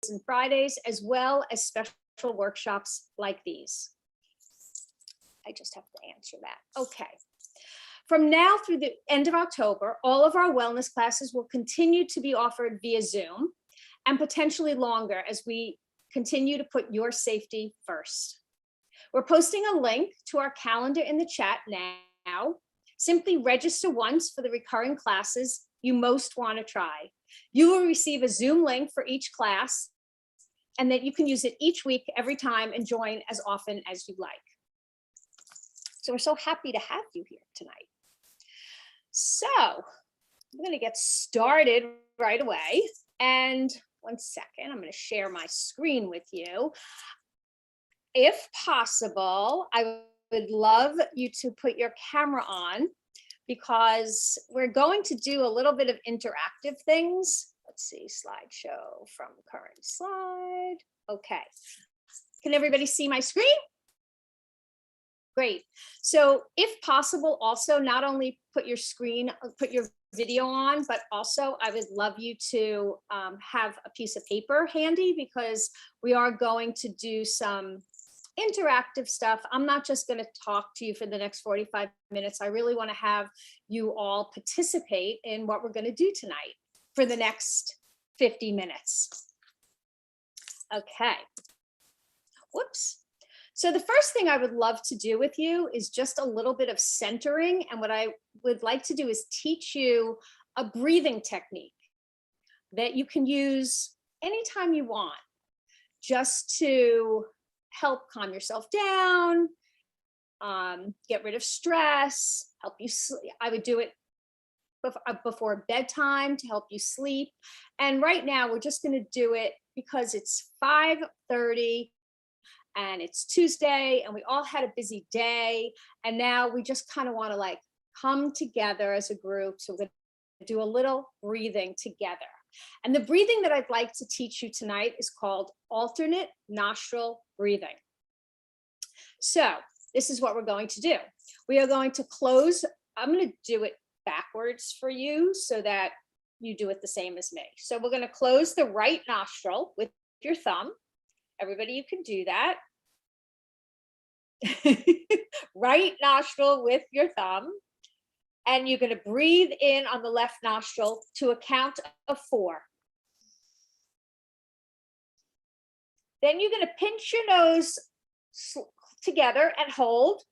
and Fridays, as well as special workshops like these. I just have to answer that. Okay. From now through the end of October, all of our wellness classes will continue to be offered via Zoom and potentially longer as we continue to put your safety first. We're posting a link to our calendar in the chat now. Simply register once for the recurring classes you most want to try. You will receive a Zoom link for each class, and then you can use it each week, every time, and join as often as you like. So we're so happy to have you here tonight. So I'm going to get started right away. And one second, I'm going to share my screen with you. If possible, I would love you to put your camera on, because we're going to do a little bit of interactive things. Let's see, slideshow from current slide. Okay. Can everybody see my screen? Great. So if possible, also not only put your video on, but also I would love you to have a piece of paper handy, because we are going to do some interactive stuff. I'm not just going to talk to you for the next 45 minutes. I really want to have you all participate in what we're going to do tonight for the next 50 minutes. Okay. Whoops. So the first thing I would love to do with you is just a little bit of centering. And what I would like to do is teach you a breathing technique that you can use anytime you want, just to help calm yourself down, get rid of stress, help you sleep. I would do it before bedtime to help you sleep. And right now we're just going to do it because it's 5:30 and it's Tuesday and we all had a busy day. And now we just kind of want to like come together as a group. So we're going to do a little breathing together. And the breathing that I'd like to teach you tonight is called alternate nostril breathing. So this is what we're going to do. We are going to close. I'm going to do it backwards for you so that you do it the same as me. So we're going to close the right nostril with your thumb. Everybody, you can do that. Right nostril with your thumb. And you're going to breathe in on the left nostril to a count of 4. Then you're going to pinch your nose together and hold.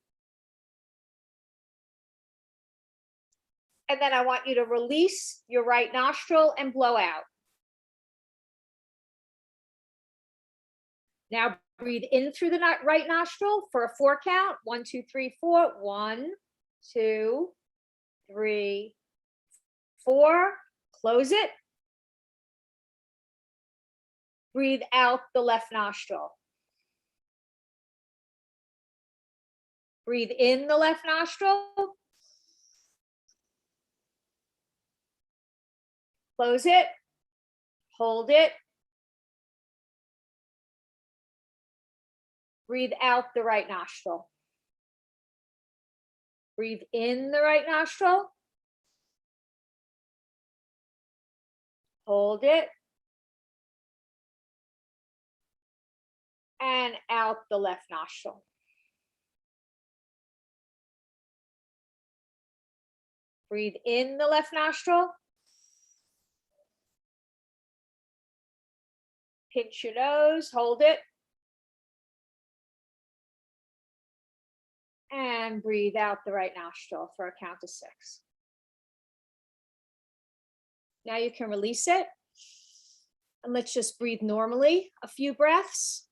And then I want you to release your right nostril and blow out. Now breathe in through the right nostril for a 4 count. 1, 2, 3, 4. 1, 2, 3, 4. Close it. Breathe out the left nostril. Breathe in the left nostril. Close it. Hold it. Breathe out the right nostril. Breathe in the right nostril. Hold it. And out the left nostril. Breathe in the left nostril. Pinch your nose, hold it. And breathe out the right nostril for a count of 6. Now you can release it. And let's just breathe normally, a few breaths.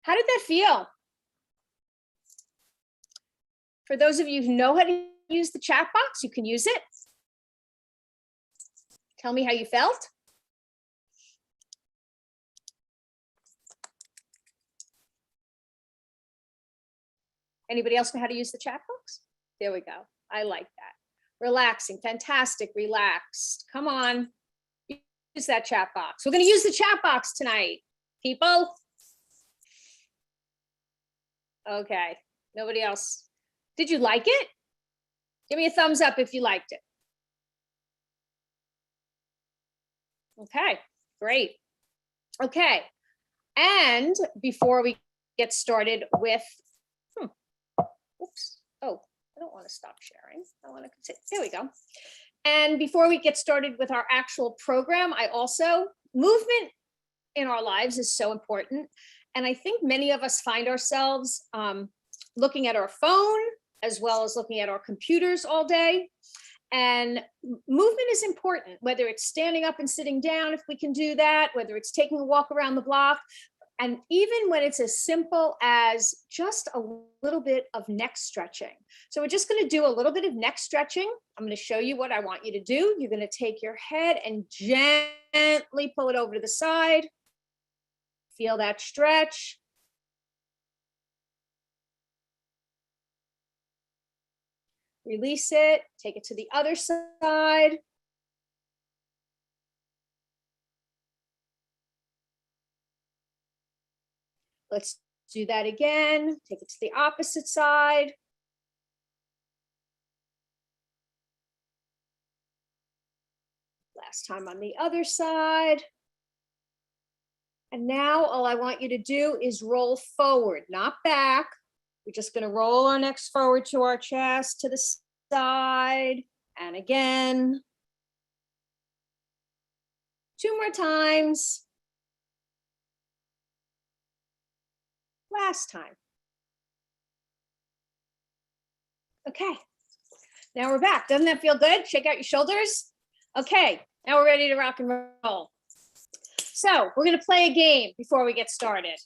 How did that feel? For those of you who know how to use the chat box, you can use it. Tell me how you felt. Anybody else know how to use the chat box? There we go. I like that. Relaxing, fantastic, relaxed. Come on, use that chat box. We're going to use the chat box tonight, people. Okay, nobody else. Did you like it? Give me a thumbs up if you liked it. Okay, great. Okay, and before we get started with, oops, oh, I don't want to stop sharing. I want to continue. There we go. And before we get started with our actual program, movement in our lives is so important. And I think many of us find ourselves looking at our phone as well as looking at our computers all day. And movement is important, whether it's standing up and sitting down, if we can do that, whether it's taking a walk around the block, and even when it's as simple as just a little bit of neck stretching. So we're just going to do a little bit of neck stretching. I'm going to show you what I want you to do. You're going to take your head and gently pull it over to the side. Feel that stretch. Release it, take it to the other side. Let's do that again. Take it to the opposite side. Last time on the other side. And now all I want you to do is roll forward, not back. We're just going to roll our necks forward to our chest, to the side, and again. 2 more times. Last time. Okay, now we're back. Doesn't that feel good? Shake out your shoulders. Okay, now we're ready to rock and roll. So we're going to play a game before we get started.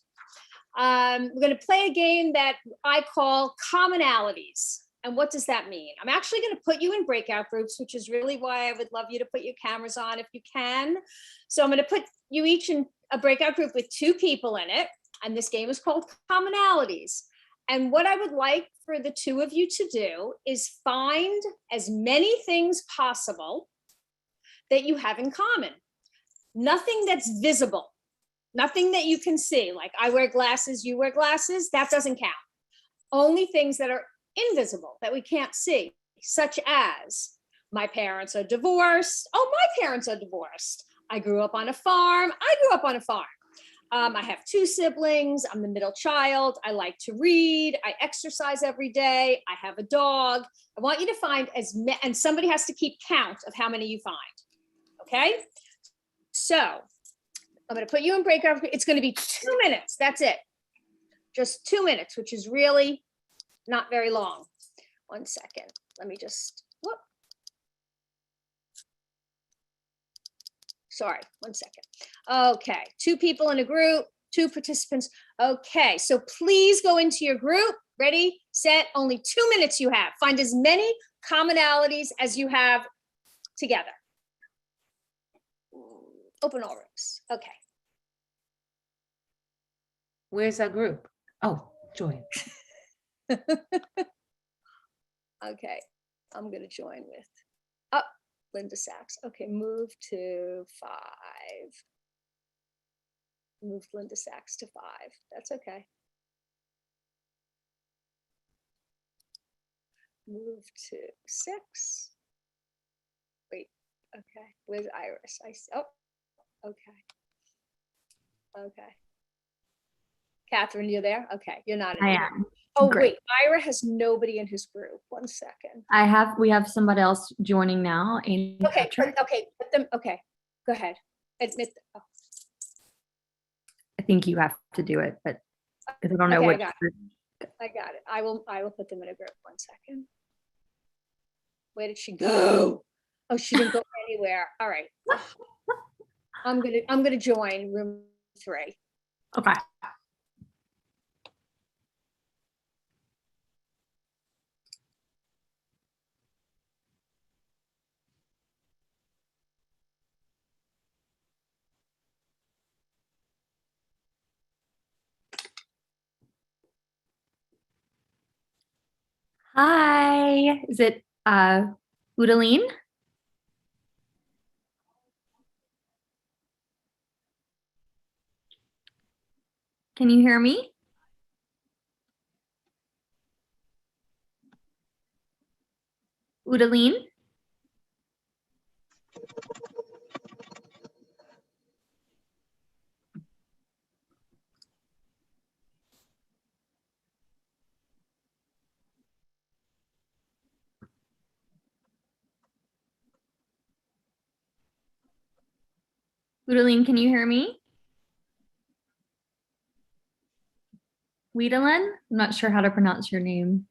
We're going to play a game that I call commonalities. And what does that mean? I'm actually going to put you in breakout groups, which is really why I would love you to put your cameras on if you can. So I'm going to put you each in a breakout group with 2 people in it. And this game is called commonalities. And what I would like for the 2 of you to do is find as many things possible that you have in common. Nothing that's visible. Nothing that you can see, like I wear glasses, you wear glasses, that doesn't count. Only things that are invisible, that we can't see, such as my parents are divorced. Oh, my parents are divorced. I grew up on a farm. I grew up on a farm. I have 2 siblings. I'm the middle child. I like to read. I exercise every day. I have a dog. I want you to find and somebody has to keep count of how many you find. Okay? So I'm going to put you in breakout. It's going to be 2 minutes. That's it. Just 2 minutes, which is really not very long. 1 second. Let me just, whoop. Sorry, 1 second. Okay, 2 people in a group, 2 participants. Okay, so please go into your group. Ready, set, only 2 minutes you have. Find as many commonalities as you have together. Open all rooms. Okay. Where's our group? Oh, join. Okay. I'm going to join with Linda Sachs. Okay, move to 5. Move Linda Sachs to 5. That's okay. Move to 6. Wait. Okay. Where's Iris? Oh. Okay. Okay. Catherine, you're there? Okay, you're not in I the am. group. Oh, Great. wait, Ira has nobody in his group. 1 second. We have somebody else joining now. Okay, put them, okay, go ahead. Admit, oh, I think you have to do it, but because I don't know Okay, what. I got it. I will put them in a group. 1 second. Where did she go? Oh, she didn't go anywhere. All right. I'm gonna join room 3. Okay. Hi, is it Udaline? Can you hear me? Udaline? Udaline, can you hear me? Wiedelin? I'm not sure how to pronounce your name.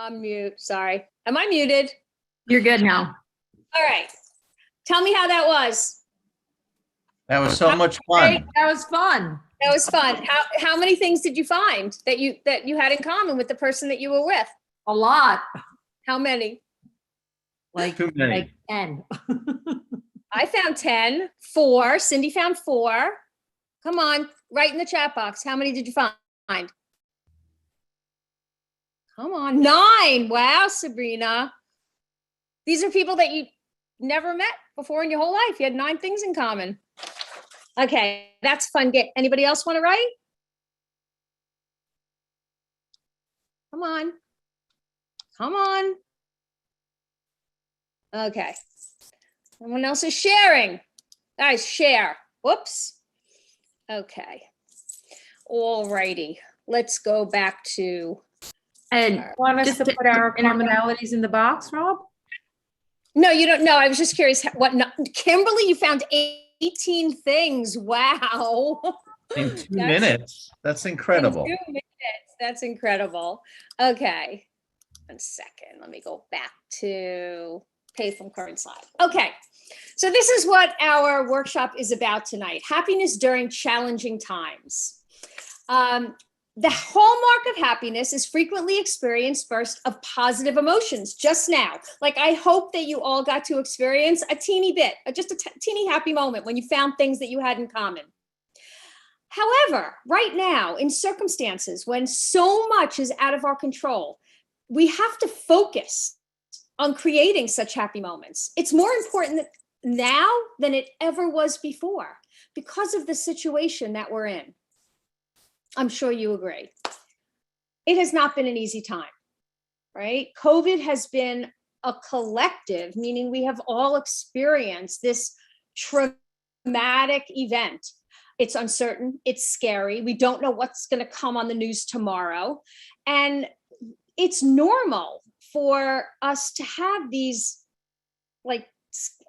I'm mute, sorry. Am I muted? You're good now. All right. Tell me how that was. That was so much Great, fun. that was fun. That was fun. How many things did you find that you had in common with the person that you were with? A lot. How many? Like, Too many. like 10. I found 10. 4. Cindy found 4. Come on, write in the chat box. How many did you find? Come on, 9. Wow, Sabrina. These are people that you never met before in your whole life. You had 9 things in common. Okay, that's fun. Anybody else want to write? Come on. Come on. Okay. Someone else is sharing. Guys, share. Whoops. Okay. All righty. Let's go back to. And Want us just to put our interrupt- commonalities in the box, Rob? No, you don't know. I was just curious. Kimberly, you found 18 things. Wow. In 2 That's- minutes. That's In incredible. 2 minutes. That's incredible. Okay. 1 second. Let me go back to pay from current slide. Okay. So this is what our workshop is about tonight. Happiness during challenging times. The hallmark of happiness is frequently experienced bursts of positive emotions just now. Like, I hope that you all got to experience a teeny bit, just a teeny happy moment when you found things that you had in common. However, right now, in circumstances when so much is out of our control, we have to focus on creating such happy moments. It's more important now than it ever was before because of the situation that we're in. I'm sure you agree. It has not been an easy time, right? COVID has been a collective, meaning we have all experienced this traumatic event. It's uncertain, it's scary. We don't know what's going to come on the news tomorrow. And it's normal for us to have these like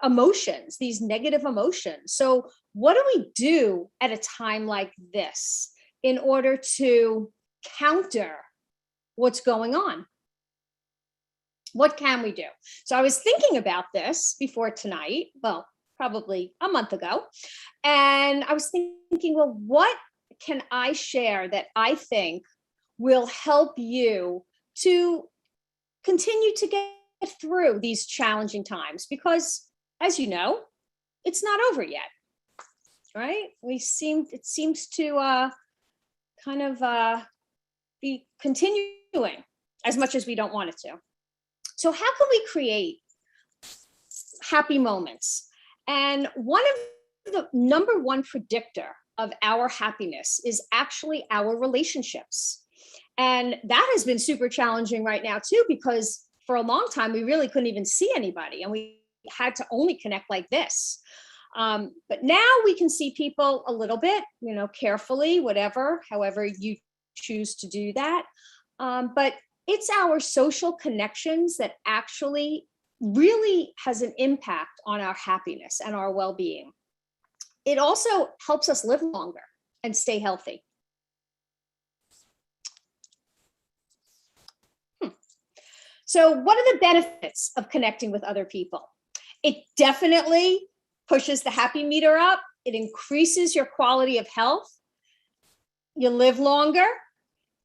emotions, these negative emotions. So what do we do at a time like this in order to counter what's going on? What can we do? So I was thinking about this before tonight, well, probably a month ago. And I was thinking, well, what can I share that I think will help you to continue to get through these challenging times? Because as you know, it's not over yet, right? It seems to kind of be continuing as much as we don't want it to. So how can we create happy moments? And one of the number one predictor of our happiness is actually our relationships. And that has been super challenging right now too, because for a long time, we really couldn't even see anybody and we had to only connect like this. But now we can see people a little bit, carefully, however you choose to do that. But it's our social connections that actually really has an impact on our happiness and our well-being. It also helps us live longer and stay healthy. So what are the benefits of connecting with other people? It definitely pushes the happy meter up. It increases your quality of health. You live longer.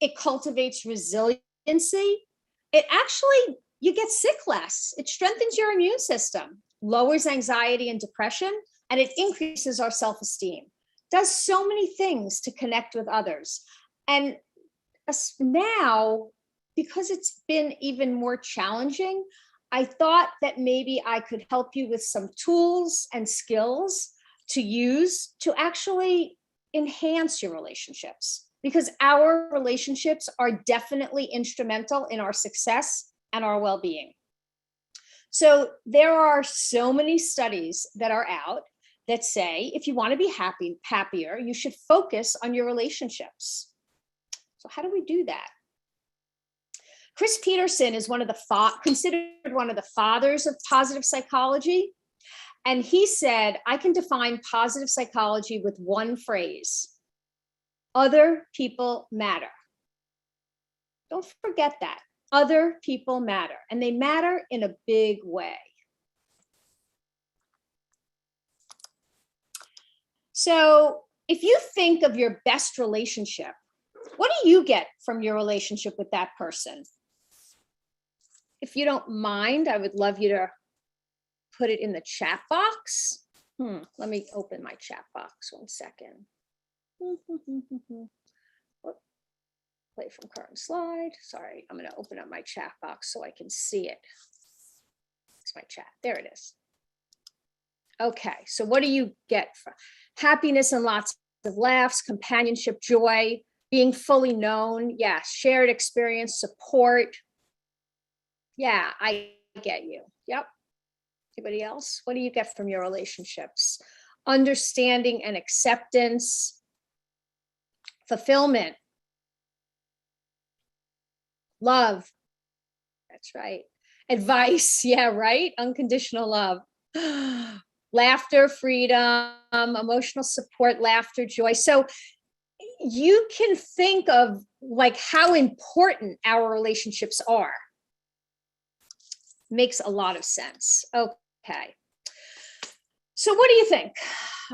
It cultivates resiliency. It actually, you get sick less. It strengthens your immune system, lowers anxiety and depression, and it increases our self-esteem. Does so many things to connect with others. And now, because it's been even more challenging, I thought that maybe I could help you with some tools and skills to use to actually enhance your relationships, because our relationships are definitely instrumental in our success and our well-being. So there are so many studies that are out that say, if you want to be happier, you should focus on your relationships. So how do we do that? Chris Peterson is considered one of the fathers of positive psychology. And he said, I can define positive psychology with one phrase: other people matter. Don't forget that. Other people matter, and they matter in a big way. So if you think of your best relationship, what do you get from your relationship with that person? If you don't mind, I would love you to put it in the chat box. Let me open my chat box 1 second. Play from current slide. Sorry, I'm going to open up my chat box so I can see it. It's my chat. There it is. Okay, so what do you get from happiness and lots of laughs, companionship, joy, being fully known? Yeah, shared experience, support. Yeah, I get you. Yep. Anybody else? What do you get from your relationships? Understanding and acceptance, fulfillment, love. That's right. Advice. Yeah, right. Unconditional love. Laughter, freedom, emotional support, laughter, joy. So you can think of like how important our relationships are. Makes a lot of sense. Okay. So what do you think?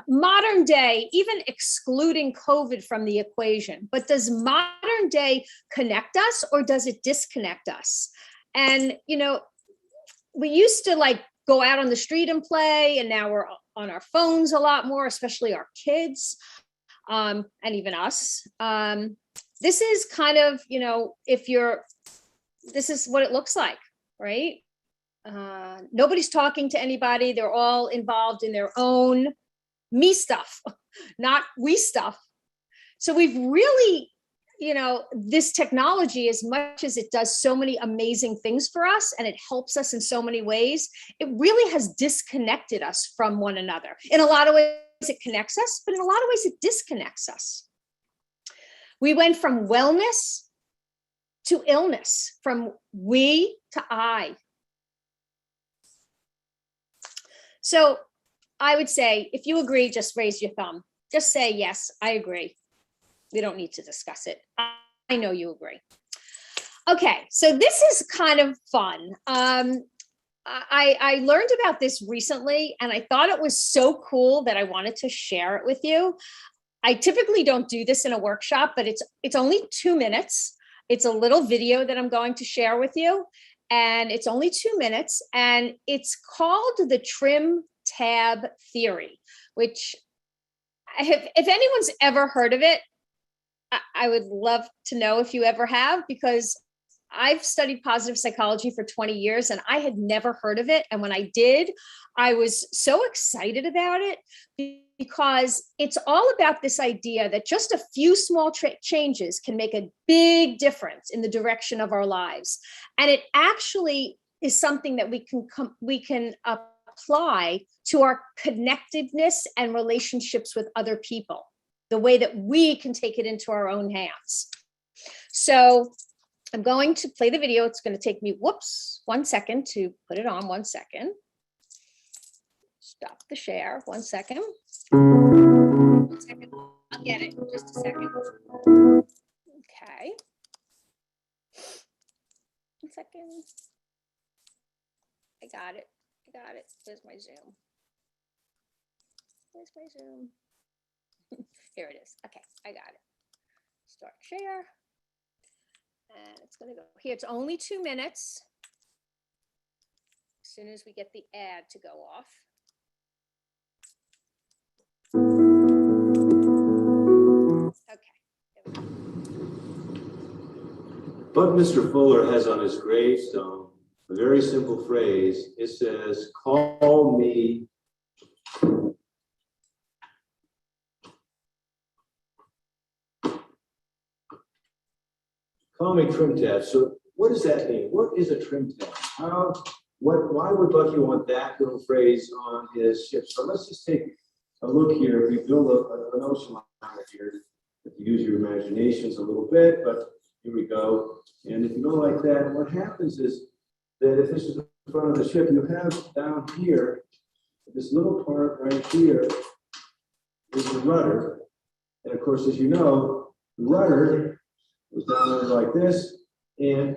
Modern day, even excluding COVID from the equation, but does modern day connect us or does it disconnect us? And, we used to like go out on the street and play, and now we're on our phones a lot more, especially our kids, and even us. This is kind of, this is what it looks like, right? Nobody's talking to anybody. They're all involved in their own me stuff, not we stuff. So we've really, this technology, as much as it does so many amazing things for us and it helps us in so many ways, it really has disconnected us from one another. In a lot of ways, it connects us, but in a lot of ways, it disconnects us. We went from wellness to illness, from we to I. So I would say, if you agree, just raise your thumb. Just say, yes, I agree. We don't need to discuss it. I know you agree. Okay, so this is kind of fun. I learned about this recently, and I thought it was so cool that I wanted to share it with you. I typically don't do this in a workshop, but it's only 2 minutes. It's a little video that I'm going to share with you, and it's only 2 minutes, and it's called the trim tab theory, which if anyone's ever heard of it, I would love to know if you ever have, because I've studied positive psychology for 20 years and I had never heard of it. And when I did, I was so excited about it, because it's all about this idea that just a few small changes can make a big difference in the direction of our lives. And it actually is something that we can apply to our connectedness and relationships with other people, the way that we can take it into our own hands. So I'm going to play the video. It's going to take me, 1 second to put it on. 1 second. Stop the share. 1 second. 1 second. I'll get it. Just a second. Okay. 1 second. I got it. Where's my Zoom? Here it is. Okay, I got it. Start share. And it's gonna go here. It's only 2 minutes. As soon as we get the ad to go off. Okay. But Mr. Fuller has on his gravestone a very simple phrase. It says, call me trim tab. So what does that mean? What is a trim tab? Why would Bucky want that little phrase on his ship? So let's just take a look here. We build an ocean liner here. If you use your imaginations a little bit, but here we go. And if you go like that, what happens is that if this is the front of the ship, you have down here, this little part right here is the rudder. And of course, as you know, the rudder goes down there like this, and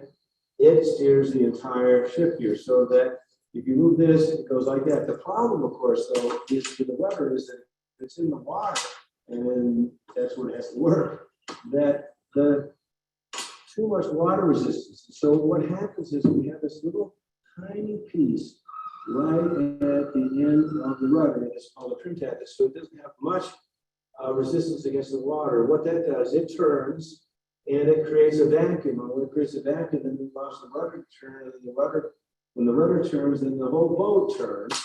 it steers the entire ship here. So that if you move this, it goes like that. The problem, of course, though, is with the rudder is that it's in the water, and then that's where it has to work. That the too much water resistance. So what happens is we have this little tiny piece right at the end of the rudder. It's called a trim tab. So it doesn't have much resistance against the water. What that does, it turns and it creates a vacuum. And when it creates a vacuum, then it allows the rudder to turn. And when the rudder turns, then the whole boat turns.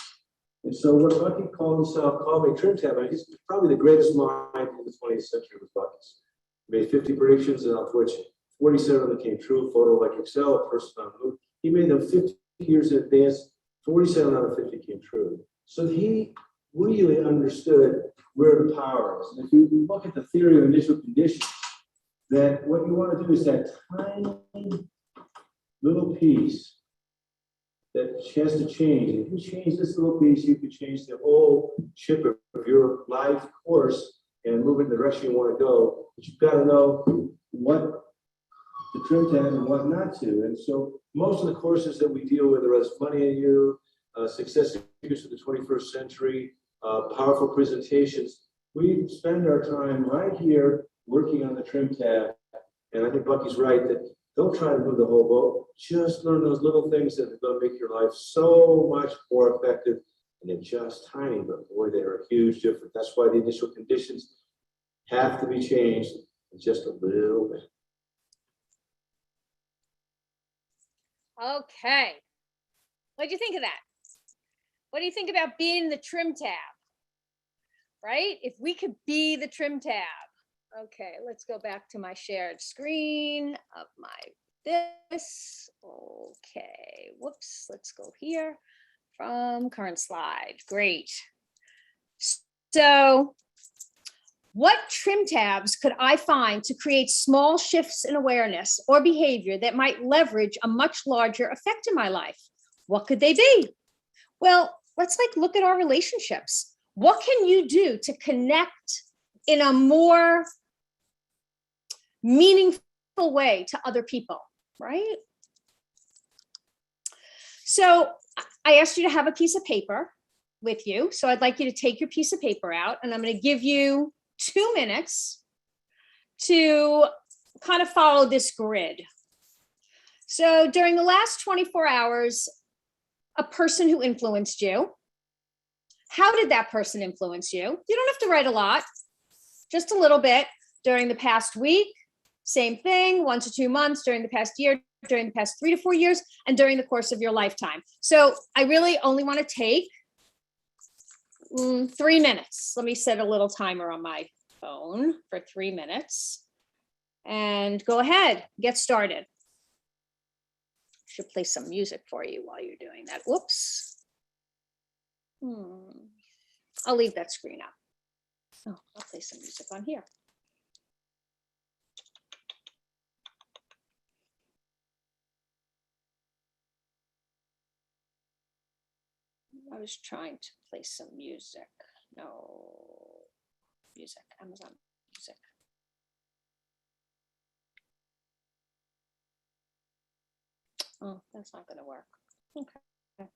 And so what Bucky called himself, called me trim tab. And he's probably the greatest mind in the 20th century was Bucky's. He made 50 predictions, and of which 47 of them came true. Photo like Excel, person on the moon. He made them 50 years in advance. 47 out of 50 came true. So he really understood where the power is. And if you look at the theory of initial conditions, that what you want to do is that tiny little piece that has to change. If you change this little piece, you could change the whole ship of your life course and move in the direction you want to go. But you've got to know what the trim tab and what not to. And so most of the courses that we deal with, whether it's Money in You, Success Secrets of the 21st Century, powerful presentations, we spend our time right here working on the trim tab. And I think Bucky's right that don't try to move the whole boat. Just learn those little things that are going to make your life so much more effective. And they're just tiny, but boy, they are huge difference. That's why the initial conditions have to be changed just a little bit. Okay. What do you think of that? What do you think about being the trim tab? Right? If we could be the trim tab. Okay, let's go back to my shared screen of this. Okay, whoops, let's go here from current slide. Great. So what trim tabs could I find to create small shifts in awareness or behavior that might leverage a much larger effect in my life? What could they be? Well, let's look at our relationships. What can you do to connect in a more meaningful way to other people, right? So I asked you to have a piece of paper with you. So I'd like you to take your piece of paper out, and I'm going to give you 2 minutes to kind of follow this grid. So during the last 24 hours, a person who influenced you, how did that person influence you? You don't have to write a lot, just a little bit. During the past week, same thing, 1 to 2 months, during the past year, during the past 3 to 4 years, and during the course of your lifetime. So I really only want to take 3 minutes. Let me set a little timer on my phone for 3 minutes. And go ahead, get started. Should play some music for you while you're doing that. Whoops. I'll leave that screen up. Oh, I'll play some music on here. I was trying to play some music. No, music, Amazon Music. Oh, that's not going to work. Okay.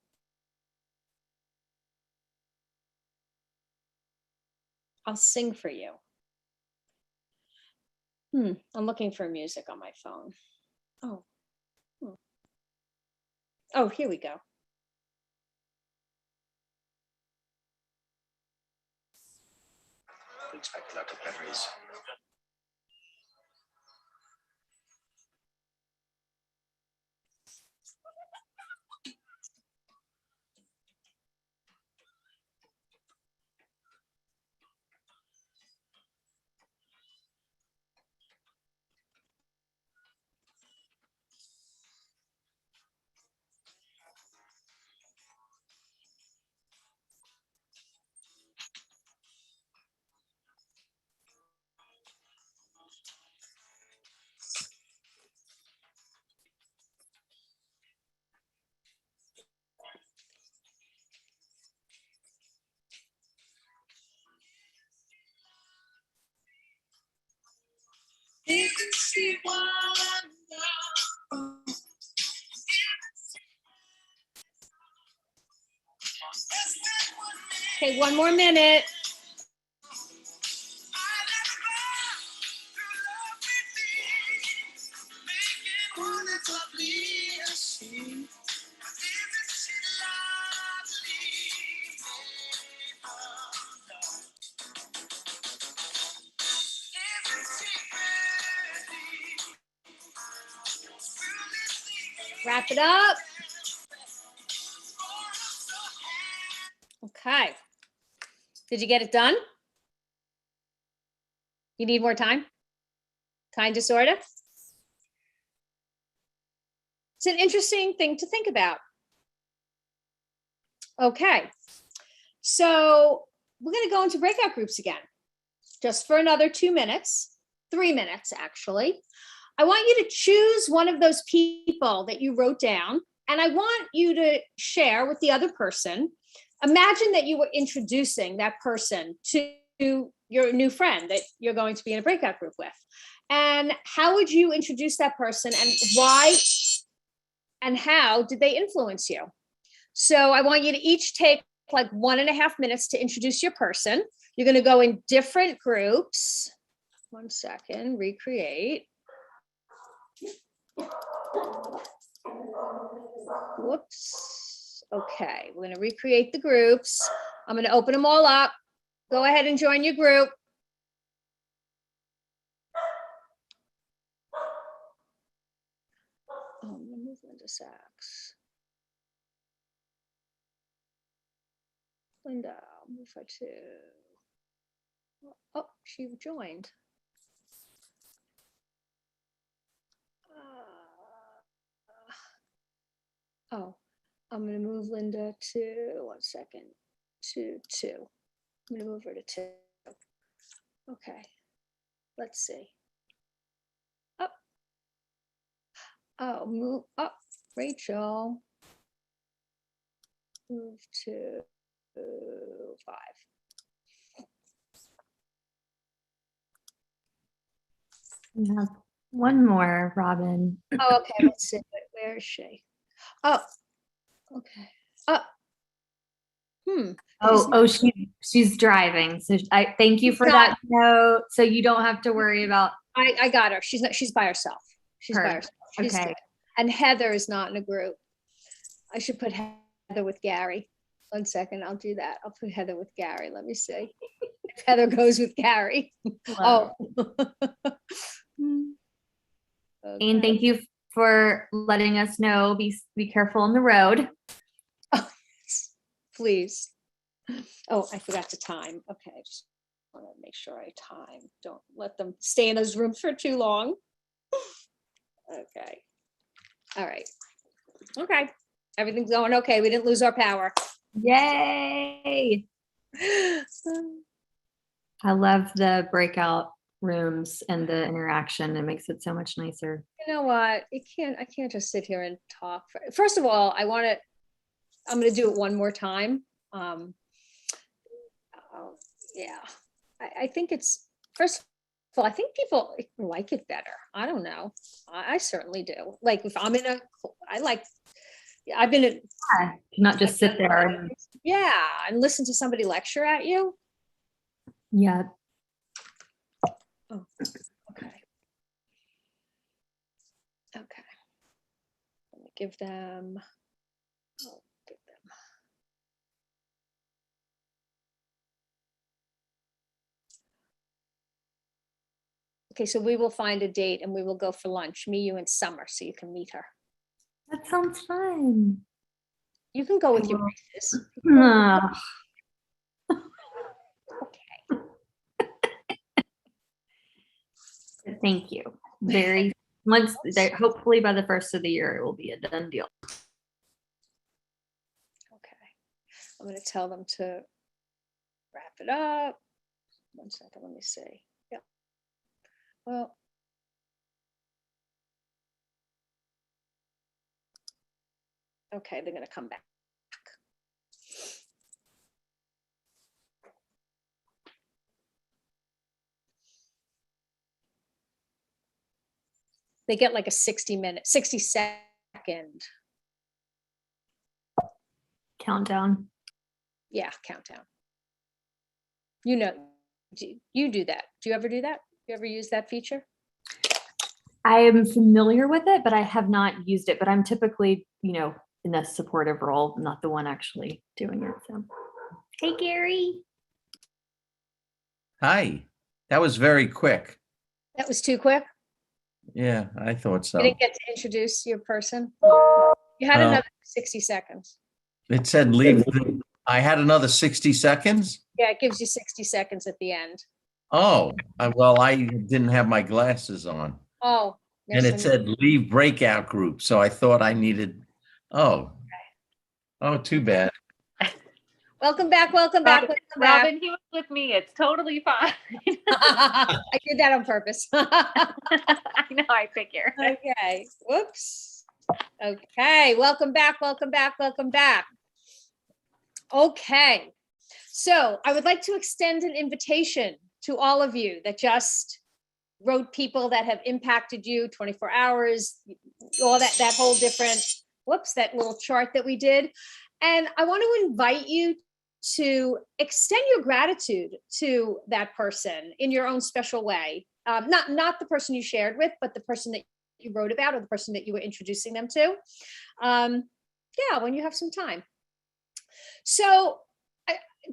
I'll sing for you. I'm looking for music on my phone. Oh. Hmm. Oh, here we go. Expect a lot of batteries. Okay, one more minute. Wrap it up. Okay. Did you get it done? You need more time? Kind of, sort of? It's an interesting thing to think about. Okay. So we're going to go into breakout groups again, just for another 2 minutes, 3 minutes, actually. I want you to choose one of those people that you wrote down, and I want you to share with the other person. Imagine that you were introducing that person to your new friend that you're going to be in a breakout group with. And how would you introduce that person, and why and how did they influence you? So I want you to each take like 1.5 minutes to introduce your person. You're going to go in different groups. 1 second, recreate. Whoops. Okay, we're going to recreate the groups. I'm going to open them all up. Go ahead and join your group. Oh, I'm going to move Linda Sachs. Linda, I'll move her to. Oh, she joined. Oh, I'm going to move Linda to 1 second, to 2. I'm going to move her to 2. Okay, let's see. Up. Oh, move up, Rachel. Move to 5. We have one more, Robin. Oh, okay, let's see. Where is she? Oh, okay. She's driving. So I thank you for that note. So you don't have to worry about. I got her. She's by herself. She's by herself. She's Okay. good. And Heather is not in a group. I should put Heather with Gary. 1 second, I'll do that. I'll put Heather with Gary. Let me see. If Heather goes with Gary. Love Oh. Okay. And thank you for letting us know. Be careful on the road. Oh, yes. Please. Oh, I forgot to time. Okay, I just want to make sure I time. Don't let them stay in those rooms for too long. Okay. All right. Okay. Everything's going okay. We didn't lose our power. Yay! I love the breakout rooms and the interaction. It makes it so much nicer. You know what? I can't just sit here and talk. First of all, I'm going to do it one more time. Yeah, I think it's, first of all, I think people like it better. I don't know. I certainly do. Like if I'm I've been in. Not just sit there. And, and listen to somebody lecture at you. yeah. Oh, okay. Okay. give them. I'll give them. Okay, so we will find a date and we will go for lunch, me, you, and Summer, so you can meet her. That sounds fun. You can go with your braces. Ah, thank you. Very once hopefully by the first of the year it will be a done deal. Okay, I'm gonna tell them to wrap it up. 1 second, let me see. Yeah. Well. Okay, they're gonna come back. They get like a 60-second. Countdown. Yeah, countdown. You know, you do that. Do you ever do that? You ever use that feature? I am familiar with it, but I have not used it. But I'm typically, in the supportive role, not the one actually doing it. So, hey, Gary. Hi. That was very quick. That was too quick. Yeah, I thought You so. didn't get to introduce your person. You had No. another 60 seconds. It said I had another 60 seconds. Yeah, it gives you 60 seconds at the end. Oh, well, I didn't have my glasses on. Oh. And it said leave breakout group. So I thought I needed, oh, too bad. Welcome back, welcome back, welcome back. Robin, he was with me. It's totally fine. I did that on purpose. I know, I figure. Okay, whoops. Okay, welcome back, welcome back, welcome back. Okay, so I would like to extend an invitation to all of you that just wrote people that have impacted you, 24 hours, all that whole different, that little chart that we did. And I want to invite you to extend your gratitude to that person in your own special way. Not the person you shared with, but the person that you wrote about or the person that you were introducing them to. When you have some time. So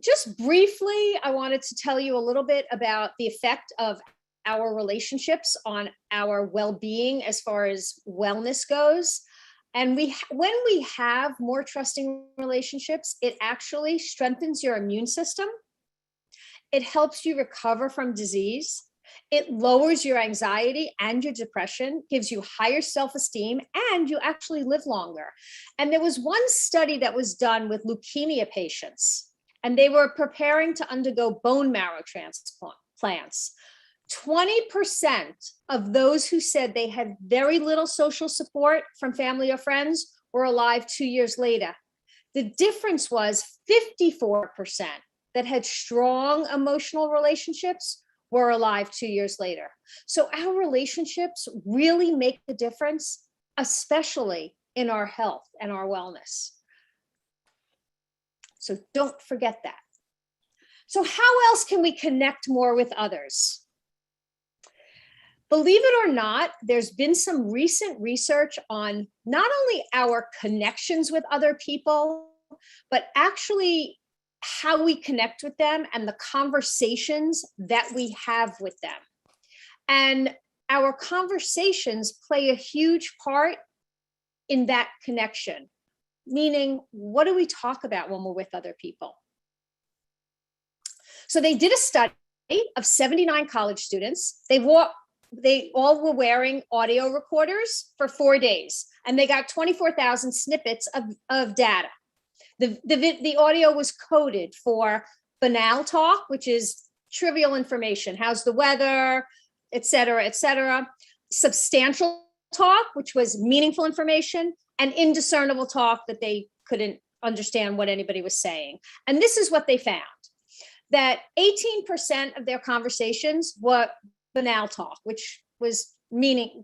just briefly, I wanted to tell you a little bit about the effect of our relationships on our well-being as far as wellness goes. And when we have more trusting relationships, it actually strengthens your immune system. It helps you recover from disease. It lowers your anxiety and your depression, gives you higher self-esteem, and you actually live longer. And there was one study that was done with leukemia patients, and they were preparing to undergo bone marrow transplants. 20% of those who said they had very little social support from family or friends were alive 2 years later. The difference was 54% that had strong emotional relationships were alive 2 years later. So our relationships really make the difference, especially in our health and our wellness. So don't forget that. So how else can we connect more with others? Believe it or not, there's been some recent research on not only our connections with other people, but actually how we connect with them and the conversations that we have with them. And our conversations play a huge part in that connection, meaning what do we talk about when we're with other people? So they did a study of 79 college students. They all were wearing audio recorders for 4 days, and they got 24,000 snippets of data. The audio was coded for banal talk, which is trivial information. How's the weather, et cetera, et cetera. Substantial talk, which was meaningful information, and indiscernible talk that they couldn't understand what anybody was saying. And this is what they found, that 18% of their conversations were banal talk, which was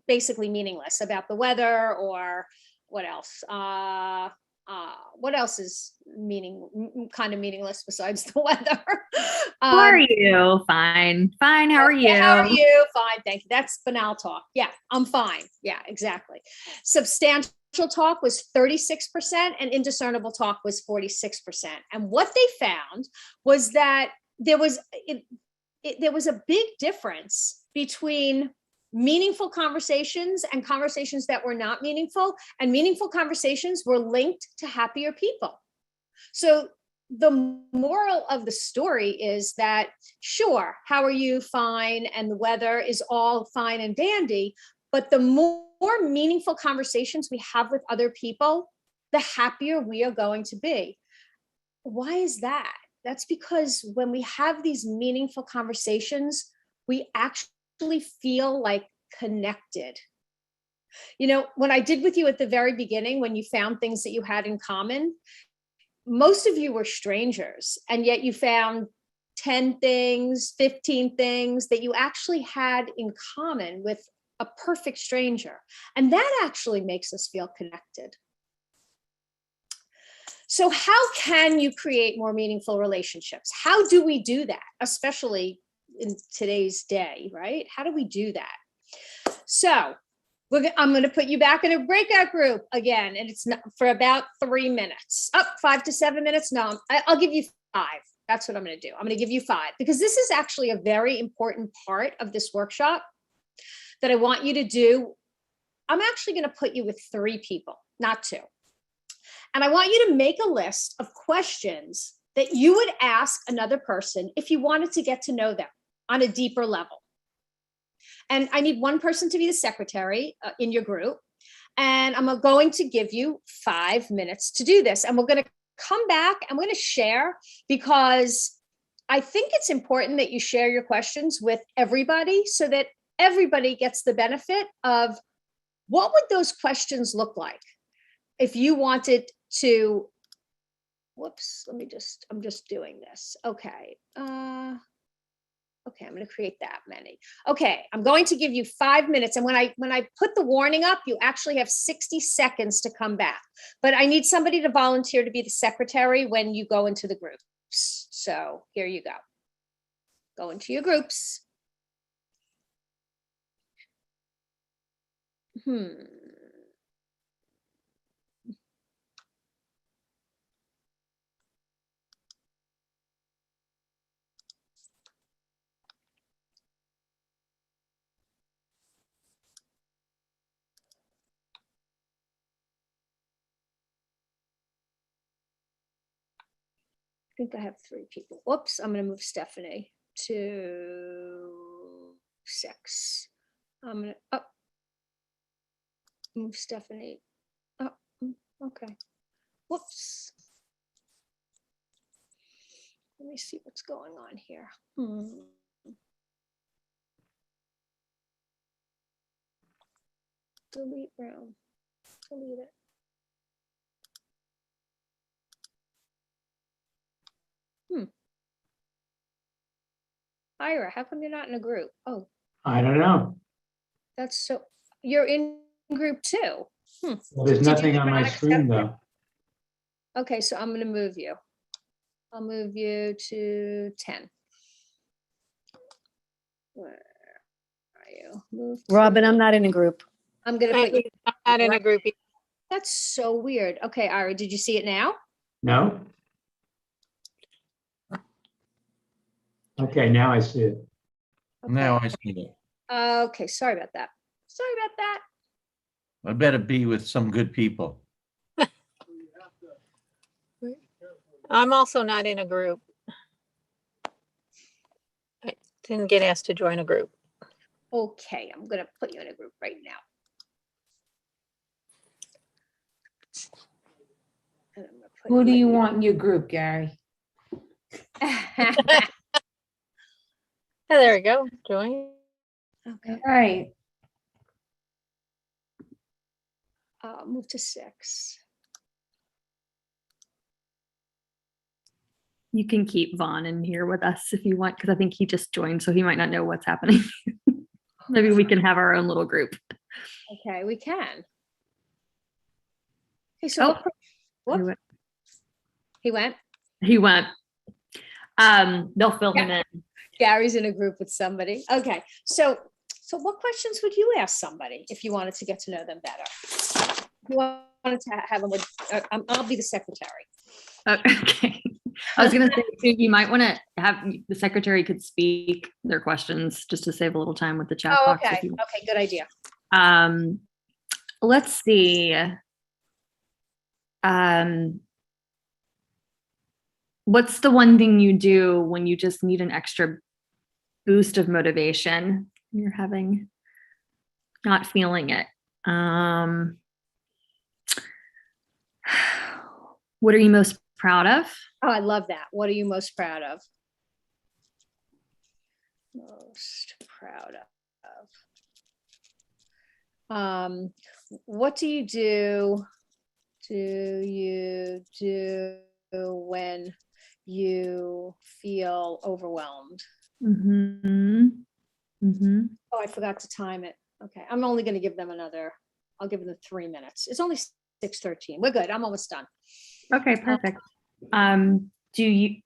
basically meaningless, about the weather or what else. What else is kind of meaningless besides the weather? How are you? Fine. Fine. How are you? How are you? Fine. Thank you. That's banal talk. Yeah, I'm fine. Yeah, exactly. Substantial talk was 36% and indiscernible talk was 46%. And what they found was that there was a big difference between meaningful conversations and conversations that were not meaningful, and meaningful conversations were linked to happier people. So the moral of the story is that, sure, how are you? Fine. And the weather is all fine and dandy. But the more meaningful conversations we have with other people, the happier we are going to be. Why is that? That's because when we have these meaningful conversations, we actually feel like connected. You know, when I did with you at the very beginning, when you found things that you had in common, most of you were strangers, and yet you found 10 things, 15 things that you actually had in common with a perfect stranger. And that actually makes us feel connected. So how can you create more meaningful relationships? How do we do that, especially in today's day, right? How do we do that? So I'm going to put you back in a breakout group again, and it's not for about 3 minutes. 5 to 7 minutes. No, I'll give you 5. That's what I'm going to do. I'm going to give you 5 because this is actually a very important part of this workshop that I want you to do. I'm actually going to put you with 3 people, not 2. And I want you to make a list of questions that you would ask another person if you wanted to get to know them on a deeper level. And I need one person to be the secretary in your group. And I'm going to give you 5 minutes to do this. And we're going to come back and we're going to share, because I think it's important that you share your questions with everybody so that everybody gets the benefit of what would those questions look like if you wanted to, whoops, I'm just doing this. Okay. Okay, I'm going to create that many. Okay, I'm going to give you 5 minutes. And when I put the warning up, you actually have 60 seconds to come back. But I need somebody to volunteer to be the secretary when you go into the groups. So here you go. Go into your groups. I think I have 3 people. Whoops, I'm going to move Stephanie to 6. I'm going to move Stephanie. Oh, okay. Whoops. Let me see what's going on here. Delete room. Delete it. Ira, how come you're not in a group? Oh, I don't know. that's so, you're in group 2. Well, there's Did you nothing on my not screen accept it? though. Okay, so I'm gonna move you. I'll move you to 10. Where are you? Move Robin, to- I'm not in a group. I'm gonna put you. I'm not in a group. That's so weird. Okay, Ira, did you see it now? No? Okay, now I see it. Now I see it. Okay, sorry about that. Sorry about that. I better be with some good people. I'm also not in a group. I didn't get asked to join a group. Okay, I'm gonna put you in a group right now. And I'm gonna put Who do you in- want in your group, Gary? Oh, there we go. Join. Okay, All right. move to 6. You can keep Vaughn in here with us if you want, because I think he just joined, so he might not know what's happening. Maybe we can have our own little group. Okay, we can. Okay, so He whoop, went. he went. He went. They'll fill him in. Gary's in a group with somebody. Okay, so what questions would you ask somebody if you wanted to get to know them better? You wanted to have them with, I'll be the secretary. Okay. I was gonna say, too, you might want to have, the secretary could speak their questions just to save a little time with the chat Oh, box. if okay. you- Okay, good idea. Let's see. What's the one thing you do when you just need an extra boost of motivation? You're not feeling it. What are you most proud of? Oh, I love that. What are you most proud of? Most proud of. What do you do when you feel overwhelmed? Mm-hmm. Mm-hmm. Oh, I forgot to time it. Okay, I'm only going to give them I'll give them 3 minutes. It's only 6:13. We're good. I'm almost done. Okay, perfect. Do you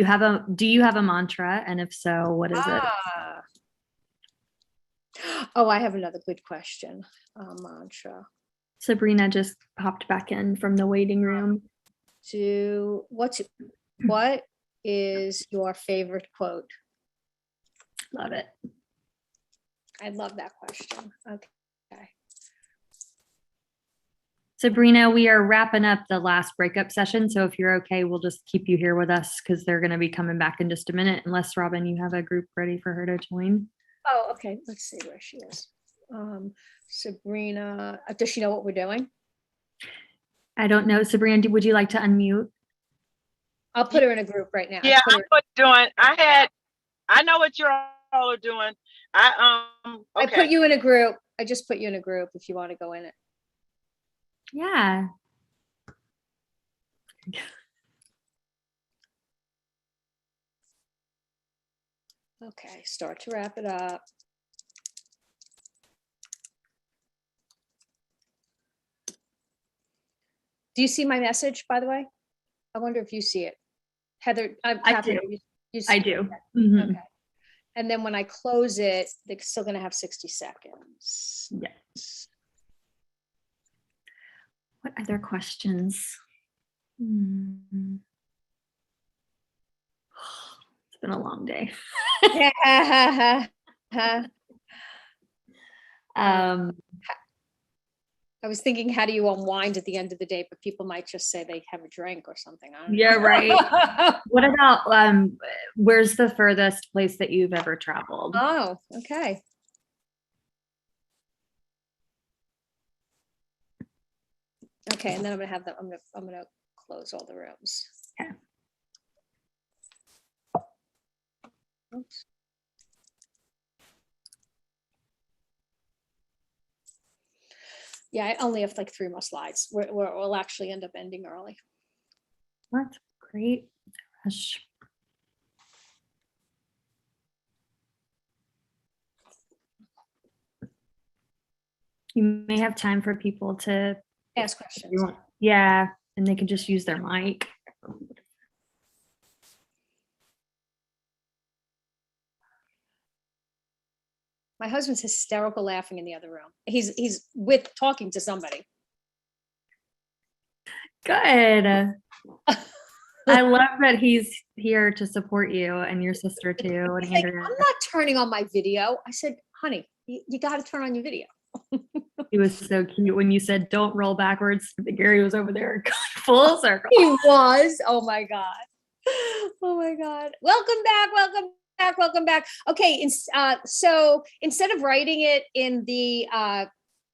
have a mantra? And if so, what is it? Oh, I have another good question. Mantra. Sabrina just popped back in from the waiting room. What is your favorite quote? Love it. I love that question. Okay. Sabrina, we are wrapping up the last breakup session. So if you're okay, we'll just keep you here with us because they're going to be coming back in just a minute. Unless, Robin, you have a group ready for her to join. Oh, okay. Let's see where she is. Sabrina, does she know what we're doing? I don't know. Sabrina, would you like to unmute? I'll put her in a group right now. Yeah, I know what you're doing. I know what you're all are doing. I Okay. put you in a group. I just put you in a group if you want to go in it. Yeah. Okay, start to wrap it up. Do you see my message, by the way? I wonder if you see it. Heather, Catherine, do. you see I it? do. Mhm. Okay. And then when I close it, they're still going to have 60 seconds. Yes. What other questions? Hmm. It's been a long day. I was thinking, how do you unwind at the end of the day? But people might just say they have a drink or something. I don't know. Yeah, right. What about where's the furthest place that you've ever traveled? Oh, okay. Okay, and then I'm gonna have them. I'm gonna close all the rooms. Okay. Oops. Yeah, I only have like 3 more slides. We'll actually end up ending early. That's great. Rush. You may have time for people to Ask questions. yeah, and they can just use their mic. My husband's hysterical laughing in the other room. He's talking to somebody. Good. I love that he's here to support you and your sister too. And He's like, Andrea. I'm not turning on my video. I said, honey, you got to turn on your video. He was so cute when you said don't roll backwards. Gary was over there going full circle. He was. Oh my God. Oh my God. Welcome back. Welcome back. Welcome back. Okay. So instead of writing it in the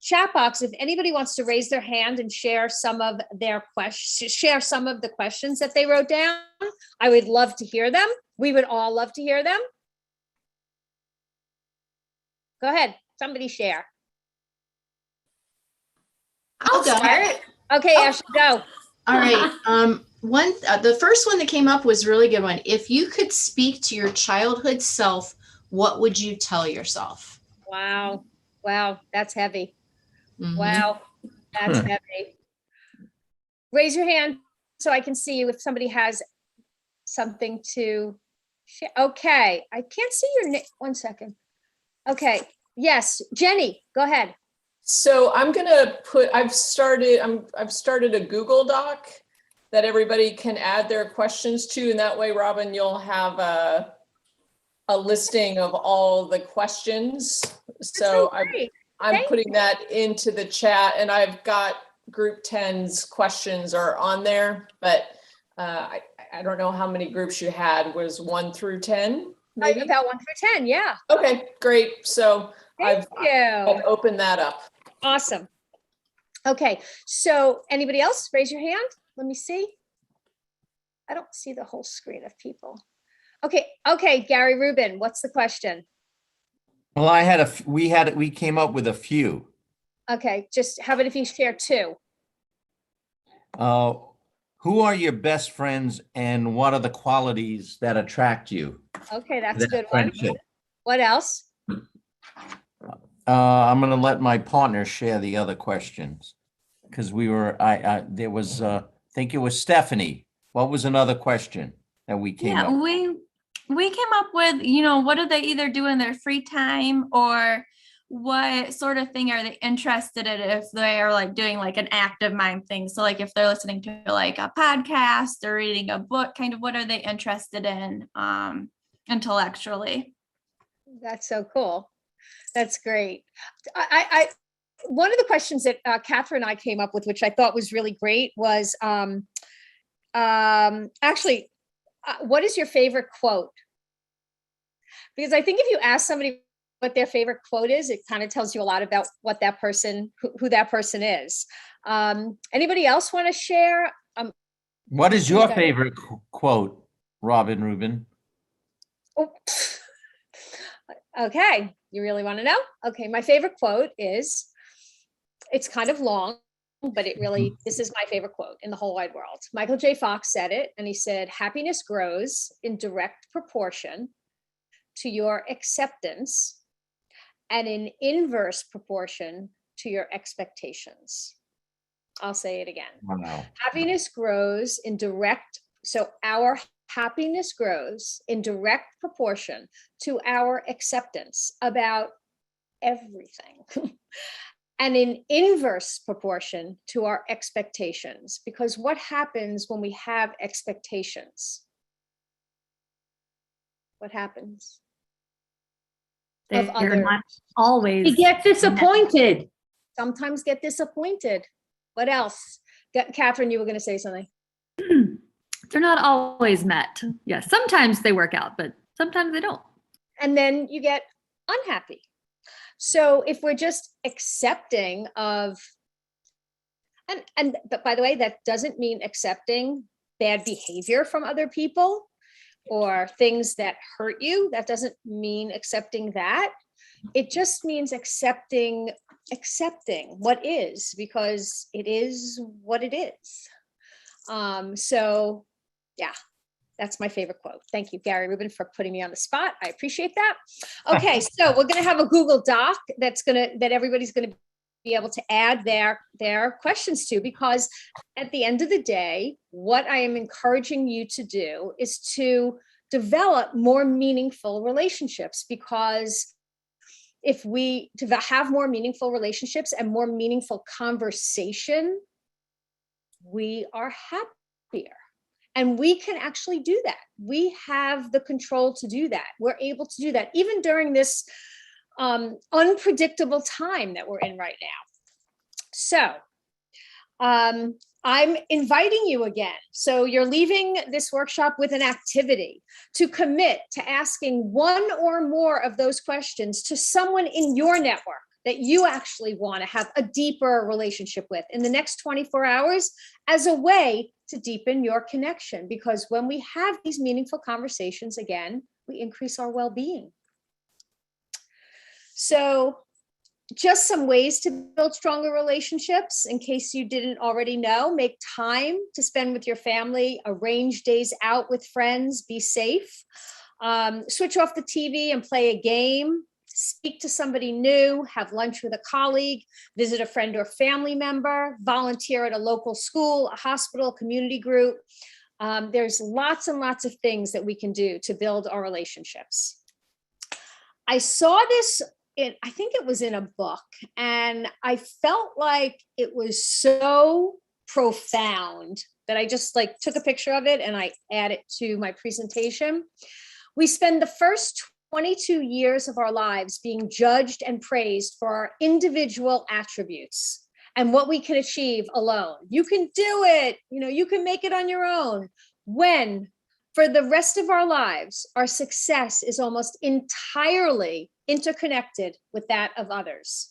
chat box, if anybody wants to raise their hand and share some of their questions, share some of the questions that they wrote down, I would love to hear them. We would all love to hear them. Go ahead. Somebody share. I'll start. Okay, Ashley, go. All right. The first one that came up was a really good one. If you could speak to your childhood self, what would you tell yourself? Wow. Wow. That's heavy. Mhm. Wow. That's heavy. Raise your hand so I can see you if somebody has something to share. Okay. I can't see your name. 1 second. Okay. Yes. Jenny, go ahead. So I've started a Google Doc that everybody can add their questions to, and that way, Robin, you'll have a listing of all the questions. So I'm putting that into the chat, and I've got group 10's questions are on there, but I don't know how many groups you had. Was 1 through 10? Maybe about 1 through 10. Yeah. Okay, great. So Thank you. I've opened that up. Awesome. Okay, so anybody else raise your hand? Let me see. I don't see the whole screen of people. Okay, Gary Rubin, what's the question? Well, we came up with a few. Okay, just how about if you share 2? Who are your best friends and what are the qualities that attract you? Okay, that's a That good one. friendship. What else? I'm going to let my partner share the other questions because there was, I think it was Stephanie. What was another question that we came up with? We came up with, what do they either do in their free time or what sort of thing are they interested in if they are like doing like an active mind thing? So like if they're listening to like a podcast or reading a book, kind of what are they interested in intellectually? That's so cool. That's great. I one of the questions that Catherine and I came up with, which I thought was really great, was actually, what is your favorite quote? Because I think if you ask somebody what their favorite quote is, it kind of tells you a lot about what that person, who that person is. Anybody else want to share? What is your favorite quote, Robin Rubin? Oh, okay, you really want to know? Okay, my favorite quote is, it's kind of long, but this is my favorite quote in the whole wide world. Michael J. Fox said it, and he said, happiness grows in direct proportion to your acceptance and in inverse proportion to your expectations. I'll say it again. Wow. Happiness grows in direct, so our happiness grows in direct proportion to our acceptance about everything. And in inverse proportion to our expectations, because what happens when we have expectations? What happens? Of They're others. not always. You get disappointed. Sometimes get disappointed. What else? Catherine, you were going to say something. They're not always met. Yes, sometimes they work out, but sometimes they don't. And then you get unhappy. So if we're just accepting of, but by the way, that doesn't mean accepting bad behavior from other people or things that hurt you. That doesn't mean accepting that. It just means accepting what is, because it is what it is. So yeah, that's my favorite quote. Thank you, Gary Rubin, for putting me on the spot. I appreciate that. Okay, so we're going to have a Google Doc that everybody's going to be able to add their questions to, because at the end of the day, what I am encouraging you to do is to develop more meaningful relationships, because if we have more meaningful relationships and more meaningful conversation, we are happier. And we can actually do that. We have the control to do that. We're able to do that even during this unpredictable time that we're in right now. So I'm inviting you again. So you're leaving this workshop with an activity to commit to asking one or more of those questions to someone in your network that you actually want to have a deeper relationship with in the next 24 hours as a way to deepen your connection. Because when we have these meaningful conversations, again, we increase our well-being. So just some ways to build stronger relationships, in case you didn't already know: make time to spend with your family, arrange days out with friends, be safe, switch off the TV and play a game, speak to somebody new, have lunch with a colleague, visit a friend or family member, volunteer at a local school, a hospital, community group. There's lots and lots of things that we can do to build our relationships. I saw this I think it was in a book, and I felt like it was so profound that I just like took a picture of it and I add it to my presentation. We spend the first 22 years of our lives being judged and praised for our individual attributes and what we can achieve alone. You can do it, you can make it on your own. When for the rest of our lives, our success is almost entirely interconnected with that of others.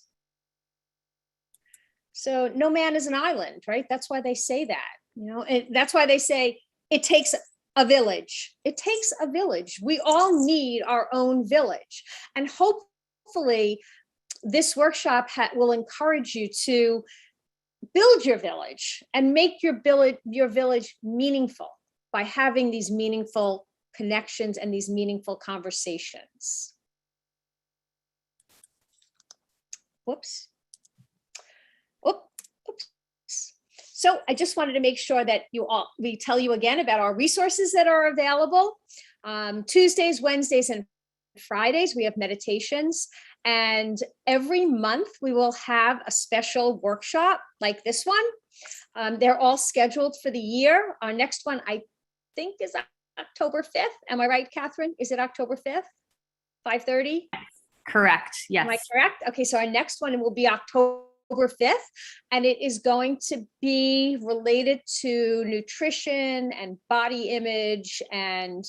So no man is an island, right? That's why they say that, and that's why they say it takes a village. It takes a village. We all need our own village. And hopefully this workshop will encourage you to build your village and make your village meaningful by having these meaningful connections and these meaningful conversations. Whoops. Oops. So I just wanted to make sure that we tell you again about our resources that are available. Tuesdays, Wednesdays, and Fridays, we have meditations. And every month we will have a special workshop like this one. They're all scheduled for the year. Our next one, I think, is October 5th. Am I right, Catherine? Is it October 5th? 5:30? Correct. Yes. Am I correct? Okay, so our next one will be October 5th, and it is going to be related to nutrition and body image. And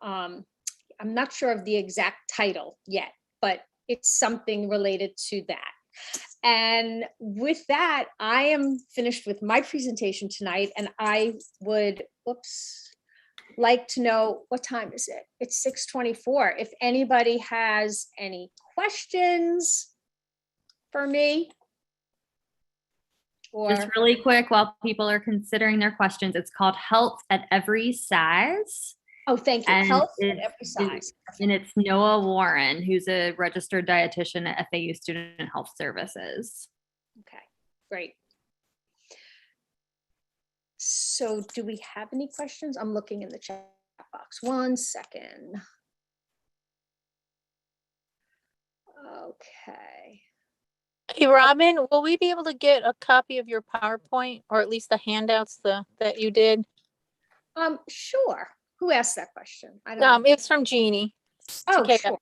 I'm not sure of the exact title yet, but it's something related to that. And with that, I am finished with my presentation tonight, and I would, like to know, what time is it? It's 6:24. If anybody has any questions for me. Just really quick, while people are considering their questions, it's called Health at Every Size. Oh, thank you. And Health at Every Size. And it's Noah Warren, who's a registered dietitian at FAU Student Health Services. Okay, great. So do we have any questions? I'm looking in the chat box. 1 second. Okay. Hey, Robin, will we be able to get a copy of your PowerPoint, or at least the handouts that you did? Sure. Who asked that question? I don't know. It's from Jeannie. Oh, Okay. sure.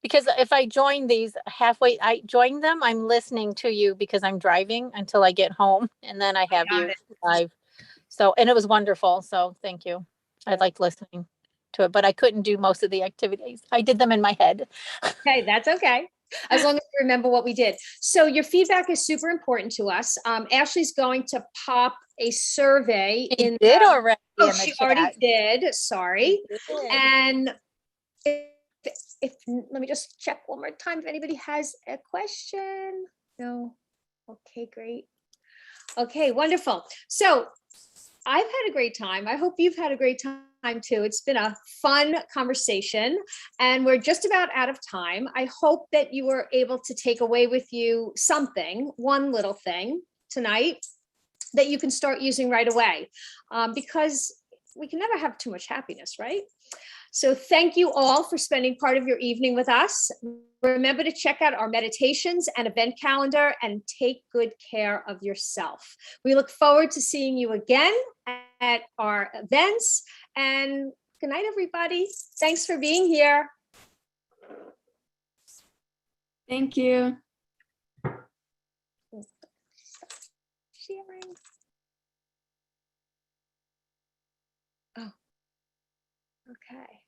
Because if I join these halfway, I join them, I'm listening to you because I'm driving until I get home, and then I have you live. So, and it was wonderful. So thank you. I liked listening to it, but I couldn't do most of the activities. I did them in my head. Okay, that's okay. As long as you remember what we did. So your feedback is super important to us. Ashley's going to pop a survey in. Did already. Oh, in the she chat. already did. Sorry. Did. And if let me just check one more time if anybody has a question. No. Okay, great. Okay, wonderful. So I've had a great time. I hope you've had a great time too. It's been a fun conversation, and we're just about out of time. I hope that you were able to take away with you something, one little thing tonight that you can start using right away, because we can never have too much happiness, right? So thank you all for spending part of your evening with us. Remember to check out our meditations and event calendar, and take good care of yourself. We look forward to seeing you again at our events, and good night, everybody. Thanks for being here. Thank you. Sharing. Oh, okay.